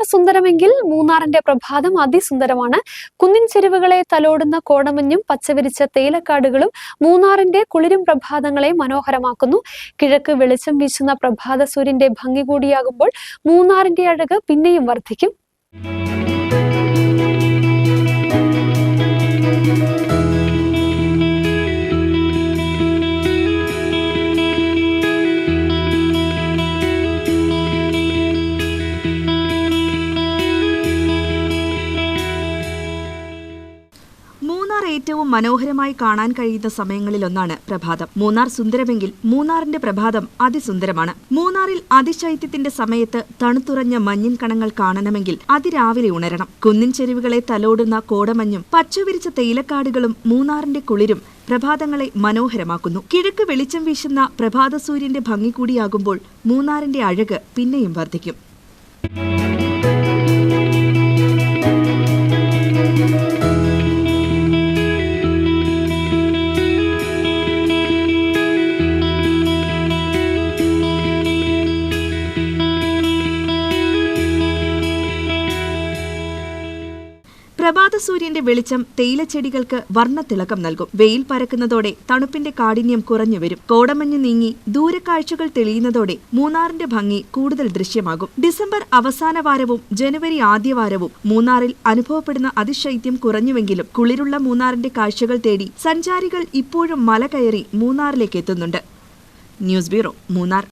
മൂന്നാർ സുന്ദരമെങ്കിൽ മൂന്നാറിന്റെ പ്രഭാതം അതിസുന്ദരമാണ്. കുന്നിൻ ചെരുവുകളെ തലോടുന്ന കോടമഞ്ഞും പച്ചവിരിച്ച തേയിലക്കാടുകളും മൂന്നാറിന്റെ കുളിരും പ്രഭാതങ്ങളെ മനോഹരമാക്കുന്നു. കിഴക്ക് വെളിച്ചം വീശുന്ന പ്രഭാത സൂര്യന്റെ ഭംഗി കൂടിയാകുമ്പോൾ മൂന്നാറിന്റെ അഴക് പിന്നെയും വർദ്ധിക്കും. മൂന്നാർ ഏറ്റവും മനോഹരമായി കാണാൻ കഴിയുന്ന സമയങ്ങളിലൊന്നാണ് പ്രഭാതം. മൂന്നാർ സുന്ദരമെങ്കിൽ മൂന്നാറിന്റെ പ്രഭാതം അതിസുന്ദരമാണ്. മൂന്നാറിൽ അതിശൈത്യത്തിന്റെ സമയത്ത് തണുത്തുറഞ്ഞ മഞ്ഞിൻ കണങ്ങൾ കാണണമെങ്കിൽ അതിരാവിലെ ഉണരണം. കുന്നിൻ ചെരുവുകളെ തലോടുന്ന കോടമഞ്ഞും പച്ചവിരിച്ച തേയിലക്കാടുകളും മൂന്നാറിന്റെ കുളിരും പ്രഭാതങ്ങളെ മനോഹരമാക്കുന്നു. കിഴക്ക് വെളിച്ചം വീശുന്ന പ്രഭാത സൂര്യന്റെ ഭംഗി കൂടിയാകുമ്പോൾ മൂന്നാറിന്റെ അഴക് പിന്നെയും വർദ്ധിക്കും. പ്രഭാത സൂര്യന്റെ വെളിച്ചം തേയിലച്ചെടികൾക്ക് വർണ്ണത്തിളക്കം നൽകും. വെയിൽ പരക്കുന്നതോടെ തണുപ്പിന്റെ കാഠിന്യം കുറഞ്ഞുവരും. കോടമഞ്ഞ് നീങ്ങി ദൂരക്കാഴ്ചകൾ തെളിയുന്നതോടെ മൂന്നാറിന്റെ ഭംഗി കൂടുതൽ ദൃശ്യമാകും. ഡിസംബർ അവസാന വാരവും ജനുവരി ആദ്യവാരവും മൂന്നാറിൽ അനുഭവപ്പെടുന്ന അതിശൈത്യം കുറഞ്ഞുവെങ്കിലും കുളിരുള്ള മൂന്നാറിന്റെ കാഴ്ചകൾ തേടി സഞ്ചാരികൾ ഇപ്പോഴും മല കയറി മൂന്നാറിലേക്ക് എത്തുന്നുണ്ട്. News bureau, Munnar.